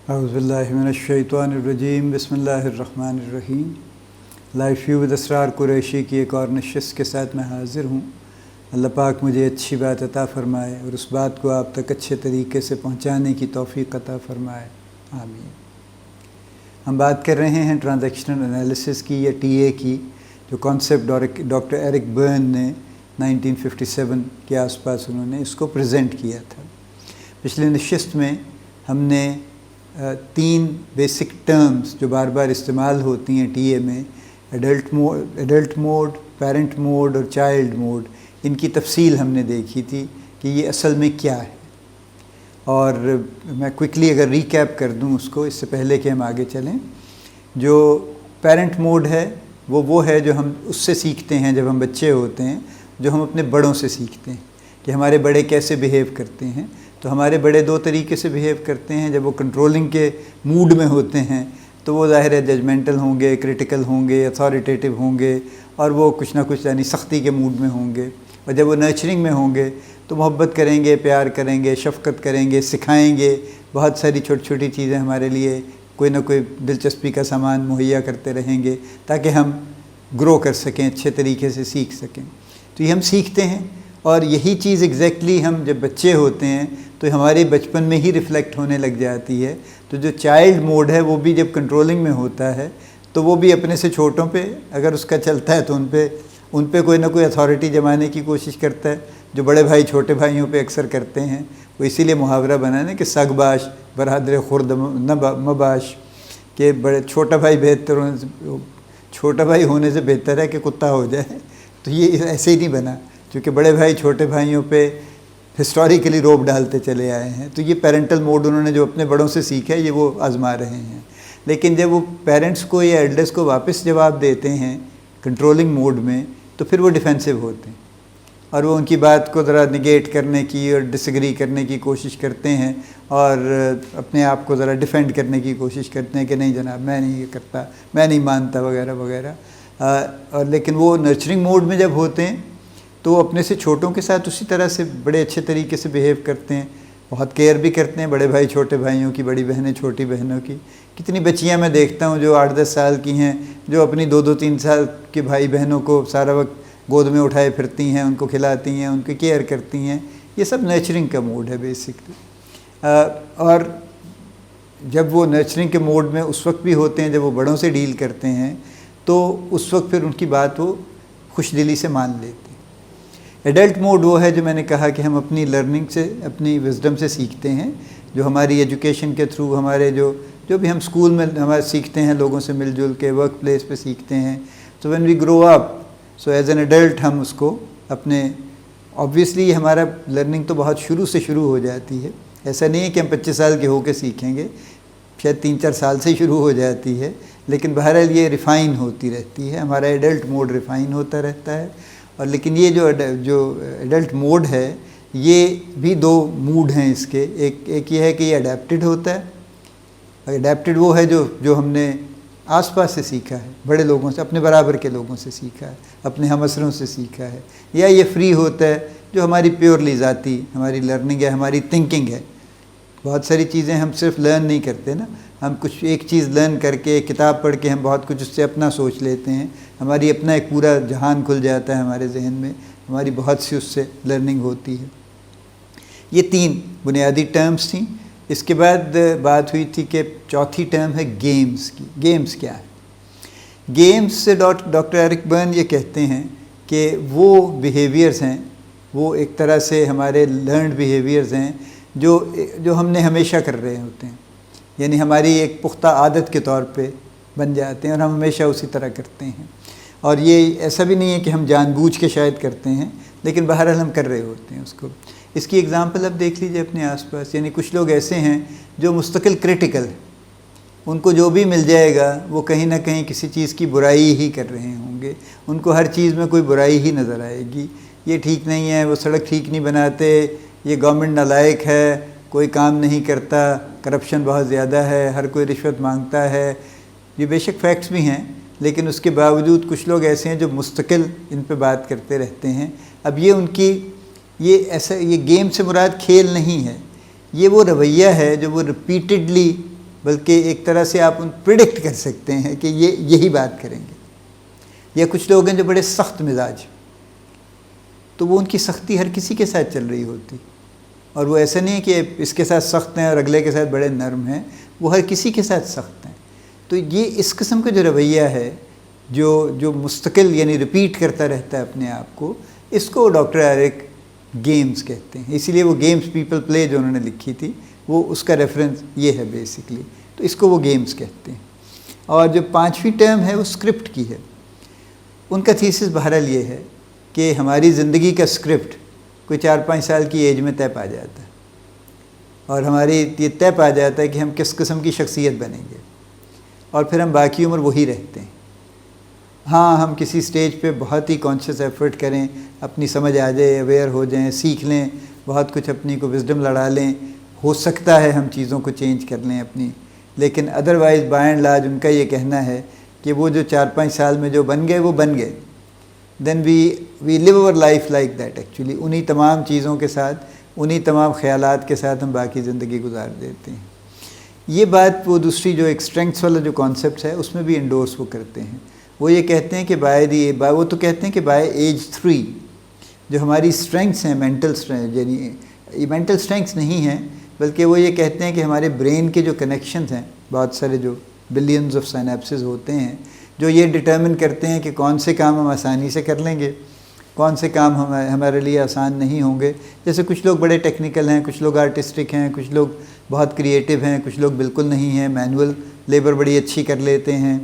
اعوذ باللہ من الشیطان الرجیم، بسم اللہ الرحمن الرحیم۔ لائف ویو ود اسرار قریشی کی ایک اور نشست کے ساتھ میں حاضر ہوں۔ اللہ پاک مجھے اچھی بات عطا فرمائے اور اس بات کو آپ تک اچھے طریقے سے پہنچانے کی توفیق عطا فرمائے، آمین۔ ہم بات کر رہے ہیں ٹرانزیکشنل انالیسس کی یا ٹی اے کی، جو کانسیپٹ ڈاکٹر ایرک برن نے 1957 کے آس پاس انہوں نے اس کو پریزنٹ کیا تھا۔ پچھلے نشست میں ہم نے 3 بیسک ٹرمز جو بار بار استعمال ہوتی ہیں ٹی اے میں، ایڈلٹ موڈ، پیرنٹ موڈ اور چائلڈ موڈ، ان کی تفصیل ہم نے دیکھی تھی کہ یہ اصل میں کیا ہے۔ اور میں کوئکلی اگر ریکیپ کر دوں اس کو، اس سے پہلے کہ ہم آگے چلیں، جو پیرنٹ موڈ ہے وہ ہے جو ہم اس سے سیکھتے ہیں جب ہم بچے ہوتے ہیں، جو ہم اپنے بڑوں سے سیکھتے ہیں کہ ہمارے بڑے کیسے بیہیو کرتے ہیں۔ تو ہمارے بڑے 2 طریقے سے بیہیو کرتے ہیں۔ جب وہ کنٹرولنگ کے موڈ میں ہوتے ہیں تو وہ ظاہر ہے ججمنٹل ہوں گے، کرٹیکل ہوں گے، اتھارٹیٹیو ہوں گے، اور وہ کچھ نہ کچھ یعنی سختی کے موڈ میں ہوں گے۔ اور جب وہ نرچرنگ میں ہوں گے تو محبت کریں گے، پیار کریں گے، شفقت کریں گے، سکھائیں گے، بہت ساری چھوٹی چھوٹی چیزیں ہمارے لیے کوئی نہ کوئی دلچسپی کا سامان مہیا کرتے رہیں گے تاکہ ہم گرو کر سکیں، اچھے طریقے سے سیکھ سکیں۔ تو یہ ہم سیکھتے ہیں، اور یہی چیز ایگزیکٹلی ہم جب بچے ہوتے ہیں تو ہمارے بچپن میں ہی ریفلیکٹ ہونے لگ جاتی ہے۔ تو جو چائلڈ موڈ ہے وہ بھی جب کنٹرولنگ میں ہوتا ہے تو وہ بھی اپنے سے چھوٹوں پہ اگر اس کا چلتا ہے تو ان پہ کوئی نہ کوئی اتھارٹی جمانے کی کوشش کرتا ہے، جو بڑے بھائی چھوٹے بھائیوں پہ اکثر کرتے ہیں۔ وہ اسی لیے محاورہ بنانے کہ سگ باش برادر خرد مباش، کہ چھوٹا بھائی ہونے سے بہتر ہے کہ کتا ہو جائے۔ تو یہ ایسے ہی نہیں بنا، کیونکہ بڑے بھائی چھوٹے بھائیوں پہ ہسٹوریکلی روب ڈالتے چلے آئے ہیں۔ تو یہ پیرنٹل موڈ انہوں نے جو اپنے بڑوں سے سیکھا ہے یہ وہ آزما رہے ہیں۔ لیکن جب وہ پیرنٹس کو یا ایلڈرس کو واپس جواب دیتے ہیں کنٹرولنگ موڈ میں تو پھر وہ ڈیفینسو ہوتے ہیں، اور وہ ان کی بات کو ذرا نگیٹ کرنے کی اور ڈس ایگری کرنے کی کوشش کرتے ہیں، اور اپنے آپ کو ذرا ڈیفینڈ کرنے کی کوشش کرتے ہیں کہ نہیں جناب میں نہیں یہ کرتا، میں نہیں مانتا، وغیرہ وغیرہ۔ اور لیکن وہ نرچرنگ موڈ میں جب ہوتے ہیں تو وہ اپنے سے چھوٹوں کے ساتھ اسی طرح سے بڑے اچھے طریقے سے بیہیو کرتے ہیں، بہت کیئر بھی کرتے ہیں بڑے بھائی چھوٹے بھائیوں کی، بڑی بہنیں چھوٹی بہنوں کی۔ کتنی بچیاں میں دیکھتا ہوں جو 8-10 سال کی ہیں، جو اپنی 2-3 سال کے بھائی بہنوں کو سارا وقت گود میں اٹھائے پھرتی ہیں، ان کو کھلاتی ہیں، ان کی کیئر کرتی ہیں۔ یہ سب نیچرنگ کا موڈ ہے بیسکلی۔ اور جب وہ نیچرنگ کے موڈ میں اس وقت بھی ہوتے ہیں جب وہ بڑوں سے ڈیل کرتے ہیں تو اس وقت پھر ان کی بات وہ خوش دلی سے مان لیتے ہیں۔ ایڈلٹ موڈ وہ ہے جو میں نے کہا کہ ہم اپنی لرننگ سے، اپنی وزڈم سے سیکھتے ہیں، جو ہماری ایجوکیشن کے تھرو، ہمارے جو بھی ہم اسکول میں ہمارے سیکھتے ہیں، لوگوں سے مل جل کے، ورک پلیس پہ سیکھتے ہیں۔ تو when we grow up, so as an adult ہم اس کو اپنے آبویسلی ہمارا لرننگ تو بہت شروع سے شروع ہو جاتی ہے۔ ایسا نہیں ہے کہ ہم 25 سال کے ہو کے سیکھیں گے، شاید 3-4 سال سے ہی شروع ہو جاتی ہے، لیکن بہرحال یہ ریفائن ہوتی رہتی ہے، ہمارا ایڈلٹ موڈ ریفائن ہوتا رہتا ہے۔ اور لیکن یہ جو ایڈلٹ موڈ ہے یہ بھی 2 موڈ ہیں اس کے۔ ایک یہ ہے کہ یہ اڈیپٹڈ ہوتا ہے، اڈیپٹڈ وہ ہے جو ہم نے آس پاس سے سیکھا ہے، بڑے لوگوں سے، اپنے برابر کے لوگوں سے سیکھا ہے، اپنے ہم عصروں سے سیکھا ہے۔ یا یہ فری ہوتا ہے جو ہماری پیورلی ذاتی ہماری لرننگ ہے، ہماری تھنکنگ ہے۔ بہت ساری چیزیں ہم صرف لرن نہیں کرتے نا، ہم کچھ ایک چیز لرن کر کے، ایک کتاب پڑھ کے ہم بہت کچھ اس سے اپنا سوچ لیتے ہیں، ہماری اپنا ایک پورا جہان کھل جاتا ہے ہمارے ذہن میں، ہماری بہت سی اس سے لرننگ ہوتی ہے۔ یہ 3 بنیادی ٹرمز تھیں۔ اس کے بعد بات ہوئی تھی کہ چوتھی ٹرم ہے گیمز کی۔ گیمز کیا ہے؟ گیمز سے ڈاکٹر ایرک برن یہ کہتے ہیں کہ وہ بیہیویئرز ہیں، وہ ایک طرح سے ہمارے لرنڈ بیہیویئرز ہیں جو ہم نے ہمیشہ کر رہے ہوتے ہیں، یعنی ہماری ایک پختہ عادت کے طور پہ بن جاتے ہیں اور ہم ہمیشہ اسی طرح کرتے ہیں۔ اور یہ ایسا بھی نہیں ہے کہ ہم جان بوجھ کے شاید کرتے ہیں، لیکن بہرحال ہم کر رہے ہوتے ہیں اس کو۔ اس کی اگزامپل اب دیکھ لیجیے اپنے آس پاس، یعنی کچھ لوگ ایسے ہیں جو مستقل کرٹیکل ہیں، ان کو جو بھی مل جائے گا وہ کہیں نہ کہیں کسی چیز کی برائی ہی کر رہے ہوں گے، ان کو ہر چیز میں کوئی برائی ہی نظر آئے گی۔ یہ ٹھیک نہیں ہے، وہ سڑک ٹھیک نہیں بناتے، یہ گورنمنٹ نالائق ہے، کوئی کام نہیں کرتا، کرپشن بہت زیادہ ہے، ہر کوئی رشوت مانگتا ہے۔ یہ بے شک فیکٹس بھی ہیں، لیکن اس کے باوجود کچھ لوگ ایسے ہیں جو مستقل ان پہ بات کرتے رہتے ہیں۔ اب یہ ان کی یہ گیم سے مراد کھیل نہیں ہے، یہ وہ رویہ ہے جو وہ ریپیٹڈلی بلکہ ایک طرح سے آپ پریڈکٹ کر سکتے ہیں کہ یہ یہی بات کریں گے. یا کچھ لوگ ہیں جو بڑے سخت مزاج، تو وہ ان کی سختی ہر کسی کے ساتھ چل رہی ہوتی، اور وہ ایسا نہیں ہے کہ اس کے ساتھ سخت ہیں اور اگلے کے ساتھ بڑے نرم ہیں، وہ ہر کسی کے ساتھ سخت ہیں. تو یہ اس قسم کا جو رویہ ہے جو مستقل یعنی ریپیٹ کرتا رہتا ہے اپنے آپ کو، اس کو ڈاکٹر ایرک گیمز کہتے ہیں. اسی لیے وہ گیمز پیپل پلے جو انہوں نے لکھی تھی وہ اس کا ریفرنس یہ ہے بیسکلی. تو اس کو وہ گیمز کہتے ہیں. اور جو 5ویں ٹرم ہے وہ اسکرپٹ کی ہے. ان کا تھیسس بہرحال یہ ہے کہ ہماری زندگی کا اسکرپٹ کوئی 4-5 سال کی ایج میں طے پا جاتا ہے، اور ہماری یہ طے پا جاتا ہے کہ ہم کس قسم کی شخصیت بنیں گے، اور پھر ہم باقی عمر وہی رہتے ہیں. ہاں ہم کسی سٹیج پہ بہت ہی کانشیس ایفرٹ کریں، اپنی سمجھ آ جائے، اویئر ہو جائیں، سیکھ لیں، بہت کچھ اپنی کو وزڈم لڑا لیں، ہو سکتا ہے ہم چیزوں کو چینج کر لیں اپنی. لیکن ادروائز بائی اینڈ لارج ان کا یہ کہنا ہے کہ وہ جو 4-5 سال میں جو بن گئے وہ بن گئے. Then we live our life like that actually. انہی تمام چیزوں کے ساتھ، انہی تمام خیالات کے ساتھ ہم باقی زندگی گزار دیتے ہیں. یہ بات وہ دوسری جو ایک اسٹرینگتھس والا جو کانسیپٹ ہے اس میں بھی انڈورس وہ کرتے ہیں. وہ یہ کہتے ہیں کہ وہ تو کہتے ہیں کہ بائی ایج 3 جو ہماری اسٹرینگتھس ہیں، مینٹل اسٹرینگتھ، یعنی یہ مینٹل اسٹرینگتھس نہیں ہیں، بلکہ وہ یہ کہتے ہیں کہ ہمارے برین کے جو کنیکشنز ہیں، بہت سارے جو بلینز آف سائنیپسز ہوتے ہیں، جو یہ ڈٹرمن کرتے ہیں کہ کون سے کام ہم آسانی سے کر لیں گے، کون سے کام ہمارے لیے آسان نہیں ہوں گے. جیسے کچھ لوگ بڑے ٹیکنیکل ہیں، کچھ لوگ آرٹسٹک ہیں، کچھ لوگ بہت کریٹیو ہیں، کچھ لوگ بالکل نہیں ہیں، مینول لیبر بڑی اچھی کر لیتے ہیں.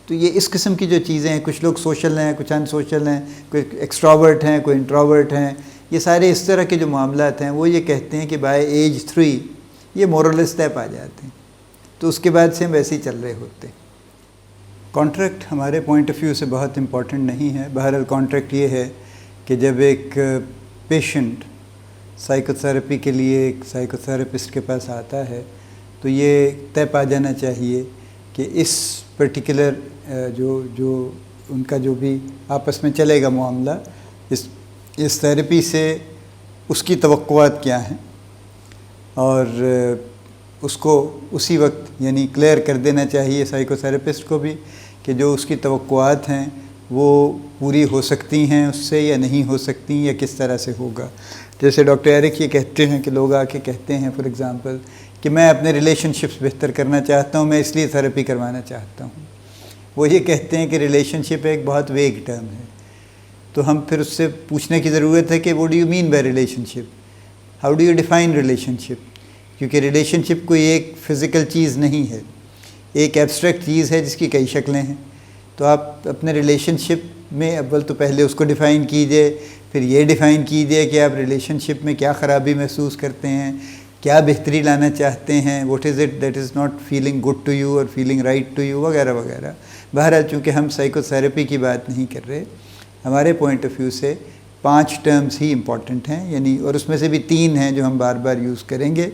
تو یہ اس قسم کی جو چیزیں ہیں، کچھ لوگ سوشل ہیں، کچھ ان سوشل ہیں، کوئی ایکسٹراورٹ ہیں، کوئی انٹراورٹ ہیں، یہ سارے اس طرح کے جو معاملات ہیں وہ یہ کہتے ہیں کہ بائی ایج 3 یہ مورلس طے پا جاتے ہیں. تو اس کے بعد سے ہم ویسے ہی چل رہے ہوتے ہیں. کانٹریکٹ ہمارے پوائنٹ آف ویو سے بہت امپورٹنٹ نہیں ہے. بہرحال کانٹریکٹ یہ ہے کہ جب ایک پیشنٹ سائیکو تھراپی کے لیے ایک سائیکو تھراپسٹ کے پاس آتا ہے تو یہ طے پا جانا چاہیے کہ اس پرٹیکولر جو ان کا جو بھی آپس میں چلے گا معاملہ، اس تھراپی سے اس کی توقعات کیا ہیں، اور اس کو اسی وقت یعنی کلیئر کر دینا چاہیے سائیکو تھراپسٹ کو بھی کہ جو اس کی توقعات ہیں وہ پوری ہو سکتی ہیں اس سے یا نہیں ہو سکتی، یا کس طرح سے ہوگا. جیسے ڈاکٹر ایرک یہ کہتے ہیں کہ لوگ آ کے کہتے ہیں فار ایگزامپل کہ میں اپنے ریلیشن شپس بہتر کرنا چاہتا ہوں، میں اس لیے تھراپی کروانا چاہتا ہوں. وہ یہ کہتے ہیں کہ ریلیشن شپ ایک بہت ویگ ٹرم ہے. تو ہم پھر اس سے پوچھنے کی ضرورت ہے کہ what do you mean by relationship, how do you define relationship. کیونکہ ریلیشن شپ کوئی ایک فزیکل چیز نہیں ہے، ایک ایبسٹریکٹ چیز ہے جس کی کئی شکلیں ہیں. تو آپ اپنے ریلیشن شپ میں اول تو پہلے اس کو ڈیفائن کیجئے، پھر یہ ڈیفائن کیجئے کہ آپ ریلیشن شپ میں کیا خرابی محسوس کرتے ہیں، کیا بہتری لانا چاہتے ہیں، what is it that is not feeling good to you اور فیلنگ رائٹ ٹو یو وغیرہ وغیرہ. بہرحال چونکہ ہم سائیکو تھراپی کی بات نہیں کر رہے، ہمارے پوائنٹ آف ویو سے 5 ٹرمز ہی امپورٹنٹ ہیں، یعنی اور اس میں سے بھی 3 ہیں جو ہم بار بار یوز کریں گے،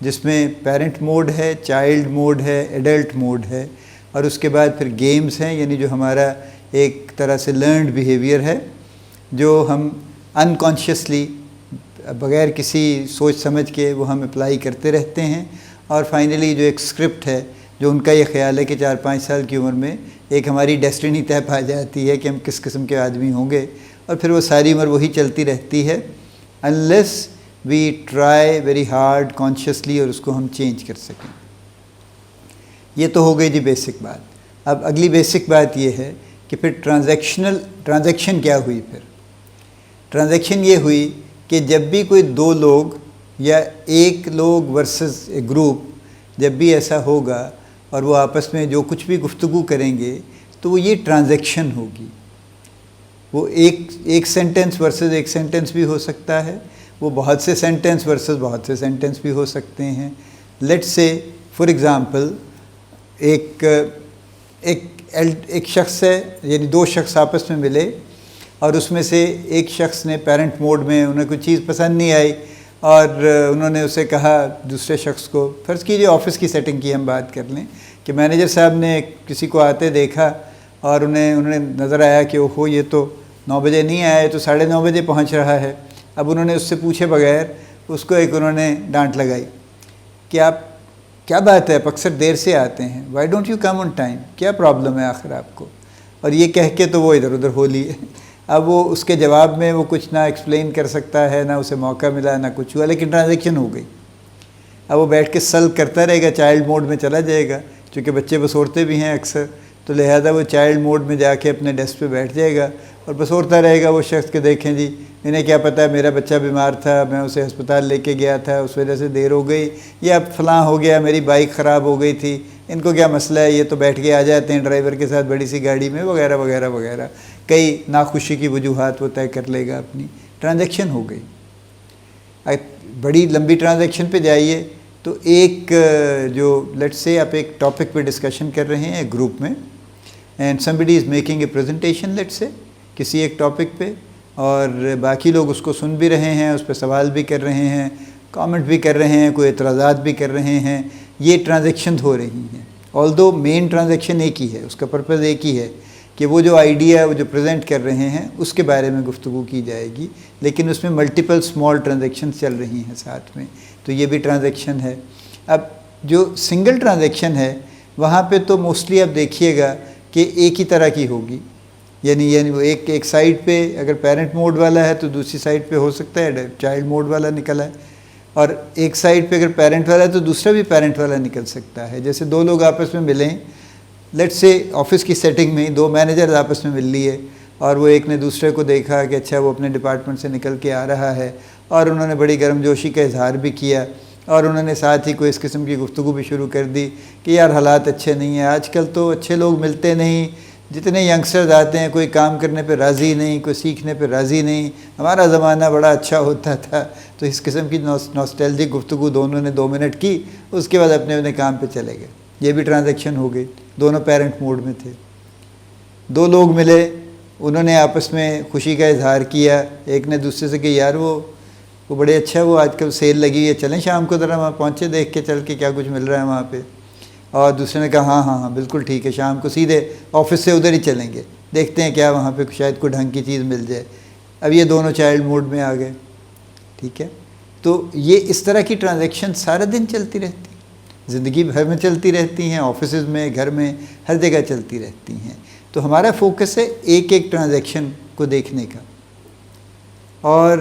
جس میں پیرنٹ موڈ ہے، چائلڈ موڈ ہے، ایڈلٹ موڈ ہے، اور اس کے بعد پھر گیمز ہیں، یعنی جو ہمارا ایک طرح سے لرنڈ بیہیویئر ہے جو ہم انکانشیسلی بغیر کسی سوچ سمجھ کے وہ ہم اپلائی کرتے رہتے ہیں. اور فائنلی جو ایک اسکرپٹ ہے جو ان کا یہ خیال ہے کہ 4-5 سال کی عمر میں ایک ہماری ڈیسٹنی طے پا جاتی ہے کہ ہم کس قسم کے آدمی ہوں گے، اور پھر وہ ساری عمر وہی چلتی رہتی ہے unless we try very hard consciously اور اس کو ہم چینج کر سکیں. یہ تو ہو گئی جی بیسک بات. اب اگلی بیسک بات یہ ہے کہ پھر ٹرانزیکشن کیا ہوئی. پھر ٹرانزیکشن یہ ہوئی کہ جب بھی کوئی 2 لوگ یا ایک لوگ ورسز اے گروپ جب بھی ایسا ہوگا اور وہ آپس میں جو کچھ بھی گفتگو کریں گے تو وہ یہ ٹرانزیکشن ہوگی. وہ ایک سینٹنس ورسز ایک سینٹنس بھی ہو سکتا ہے، وہ بہت سے سینٹنس ورسز بہت سے سینٹنس بھی ہو سکتے ہیں. لیٹس سے فار ایگزامپل ایک شخص ہے، یعنی 2 شخص آپس میں ملے اور اس میں سے ایک شخص نے پیرنٹ موڈ میں انہیں کوئی چیز پسند نہیں آئی اور انہوں نے اسے کہا دوسرے شخص کو، فرض کیجیے آفس کی سیٹنگ کی ہم بات کر لیں کہ مینیجر صاحب نے کسی کو آتے دیکھا اور انہوں نے نظر آیا کہ اوہو یہ تو 9 بجے نہیں آیا ہے، تو 9:30 بجے پہنچ رہا ہے. اب انہوں نے اس سے پوچھے بغیر اس کو انہوں نے ڈانٹ لگائی کہ آپ کیا بات ہے آپ اکثر دیر سے آتے ہیں, why don't you come on time, کیا پرابلم ہے آخر آپ کو, اور یہ کہہ کے تو وہ ادھر ادھر ہو لیے. اب وہ اس کے جواب میں وہ کچھ نہ ایکسپلین کر سکتا ہے, نہ اسے موقع ملا, نہ کچھ ہوا, لیکن ٹرانزیکشن ہو گئی. اب وہ بیٹھ کے سلو کرتا رہے گا, چائلڈ موڈ میں چلا جائے گا, چونکہ بچے بسورتے بھی ہیں اکثر, تو لہذا وہ چائلڈ موڈ میں جا کے اپنے ڈیسک پہ بیٹھ جائے گا اور بسورتا رہے گا وہ شخص کہ دیکھیں جی انہیں کیا پتہ میرا بچہ بیمار تھا, میں اسے ہسپتال لے کے گیا تھا, اس وجہ سے دیر ہو گئی, یا فلاں ہو گیا, میری بائک خراب ہو گئی تھی, ان کو کیا مسئلہ ہے, یہ تو بیٹھ کے آ جاتے ہیں ڈرائیور کے ساتھ بڑی سی گاڑی میں, وغیرہ وغیرہ وغیرہ. کئی ناخوشی کی وجوہات وہ طے کر لے گا اپنی. ٹرانزیکشن ہو گئی. بڑی لمبی ٹرانزیکشن پہ جائیے تو ایک جو لیٹس سے آپ ایک ٹاپک پہ ڈسکشن کر رہے ہیں ایک گروپ میں, and somebody is making a presentation let's say کسی ایک ٹاپک پہ, اور باقی لوگ اس کو سن بھی رہے ہیں, اس پہ سوال بھی کر رہے ہیں, کامنٹ بھی کر رہے ہیں, کوئی اعتراضات بھی کر رہے ہیں. یہ ٹرانزیکشن ہو رہی ہیں, آلدو مین ٹرانزیکشن ایک ہی ہے, اس کا پرپز ایک ہی ہے کہ وہ جو آئیڈیا وہ جو پریزنٹ کر رہے ہیں اس کے بارے میں گفتگو کی جائے گی, لیکن اس میں ملٹیپل اسمال ٹرانزیکشن چل رہی ہیں ساتھ میں, تو یہ بھی ٹرانزیکشن ہے. اب جو سنگل ٹرانزیکشن ہے وہاں پہ تو موسٹلی آپ دیکھیے گا کہ ایک ہی طرح کی ہوگی, یعنی وہ ایک سائڈ پہ اگر پیرنٹ موڈ والا ہے تو دوسری سائڈ پہ ہو سکتا ہے چائلڈ موڈ والا نکلا ہے, اور ایک سائڈ پہ اگر پیرنٹ والا ہے تو دوسرا بھی پیرنٹ والا نکل سکتا ہے. جیسے دو لوگ آپس میں ملیں, لیٹس سے آفس کی سیٹنگ میں دو مینیجرز آپس میں مل لیے, اور وہ ایک نے دوسرے کو دیکھا کہ اچھا وہ اپنے ڈپارٹمنٹ سے نکل کے آ رہا ہے, اور انہوں نے بڑی گرم جوشی کا اظہار بھی کیا, اور انہوں نے ساتھ ہی کوئی اس قسم کی گفتگو بھی شروع کر دی کہ یار حالات اچھے نہیں ہیں, آج کل تو اچھے لوگ ملتے نہیں, جتنے ینگسٹرز آتے ہیں کوئی کام کرنے پہ راضی نہیں, کوئی سیکھنے پہ راضی نہیں, ہمارا زمانہ بڑا اچھا ہوتا تھا. تو اس قسم کی نوسٹیلجک گفتگو دونوں نے 2 منٹ کی, اس کے بعد اپنے اپنے کام پہ چلے گئے. یہ بھی ٹرانزیکشن ہو گئی, دونوں پیرنٹ موڈ میں تھے. 2 لوگ ملے, انہوں نے آپس میں خوشی کا اظہار کیا, ایک نے دوسرے سے کہ یار وہ بڑے اچھا, وہ آج کل سیل لگی ہے, چلیں شام کو ذرا وہاں پہنچے دیکھ کے چل کے کیا کچھ مل رہا ہے وہاں پہ. اور دوسرے نے کہا ہاں بالکل ٹھیک ہے, شام کو سیدھے آفس سے ادھر ہی چلیں گے, دیکھتے ہیں کیا وہاں پہ شاید کوئی ڈھنگ کی چیز مل جائے. اب یہ دونوں چائلڈ موڈ میں آ گئے. ٹھیک ہے, تو یہ اس طرح کی ٹرانزیکشن سارا دن چلتی رہتی ہیں, زندگی بھر میں چلتی رہتی ہیں, آفسز میں, گھر میں, ہر جگہ چلتی رہتی ہیں. تو ہمارا فوکس ہے ایک ایک ٹرانزیکشن کو دیکھنے کا, اور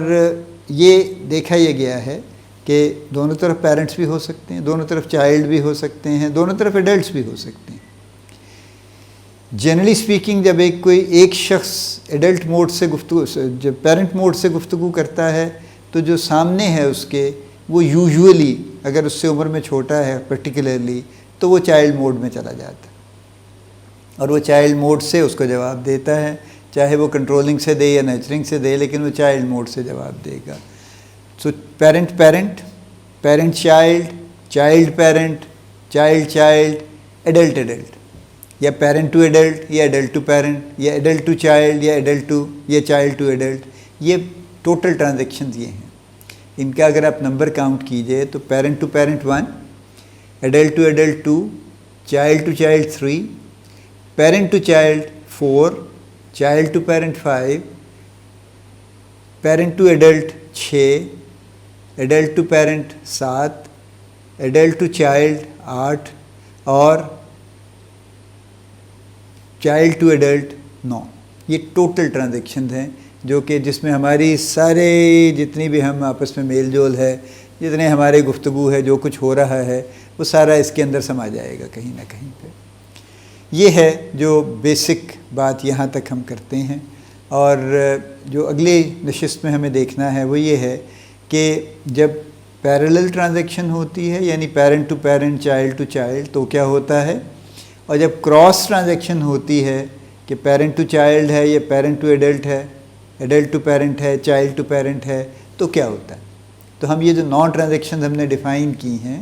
یہ دیکھا یہ گیا ہے کہ دونوں طرف پیرنٹس بھی ہو سکتے ہیں, دونوں طرف چائلڈ بھی ہو سکتے ہیں, دونوں طرف ایڈلٹس بھی ہو سکتے ہیں. جنرلی اسپیکنگ جب ایک شخص ایڈلٹ موڈ سے جب پیرنٹ موڈ سے گفتگو کرتا ہے تو جو سامنے ہے اس کے وہ یوزولی اگر اس سے عمر میں چھوٹا ہے پرٹیکولرلی تو وہ چائلڈ موڈ میں چلا جاتا ہے, اور وہ چائلڈ موڈ سے اس کو جواب دیتا ہے, چاہے وہ کنٹرولنگ سے دے یا نیچرنگ سے دے, لیکن وہ چائلڈ موڈ سے جواب دے گا. So parent child child adult, یا پیرنٹ ٹو ایڈلٹ, یا ایڈلٹ ٹو پیرنٹ, یا ایڈلٹ ٹو چائلڈ, یا ایڈلٹ ٹو یا چائلڈ ٹو ایڈلٹ. یہ ٹوٹل ٹرانزیکشنز یہ ہیں. ان کا اگر آپ نمبر کاؤنٹ کیجئے تو parent to parent 1, adult to adult 2, child to child 3, parent to child 4, child to parent 5, parent to adult 6, adult to parent 7, adult to child 8, اور child to adult 9. یہ total transactions ہیں جو کہ جس میں ہماری سارے جتنی بھی ہم آپس میں میل جول ہے, جتنے ہمارے گفتگو ہے, جو کچھ ہو رہا ہے وہ سارا اس کے اندر سما جائے گا کہیں نہ کہیں پہ. یہ ہے جو بیسک بات یہاں تک ہم کرتے ہیں. اور جو اگلی نشست میں ہمیں دیکھنا ہے وہ یہ ہے کہ جب پیرلل ٹرانزیکشن ہوتی ہے یعنی parent to parent, child to child, تو کیا ہوتا ہے, اور جب کراس ٹرانزیکشن ہوتی ہے کہ پیرنٹ ٹو چائلڈ ہے یا پیرنٹ ٹو ایڈلٹ ہے, ایڈلٹ ٹو پیرنٹ ہے, چائلڈ ٹو پیرنٹ ہے, تو کیا ہوتا ہے. تو ہم یہ جو 9 ٹرانزیکشنز ہم نے ڈیفائن کی ہیں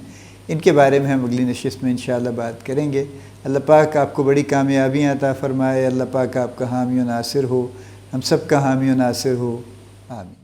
ان کے بارے میں ہم اگلی نشست میں انشاءاللہ بات کریں گے. اللہ پاک آپ کو بڑی کامیابیاں عطا فرمائے, اللہ پاک آپ کا حامی و ناصر ہو, ہم سب کا حامی و ناصر ہو, آمین.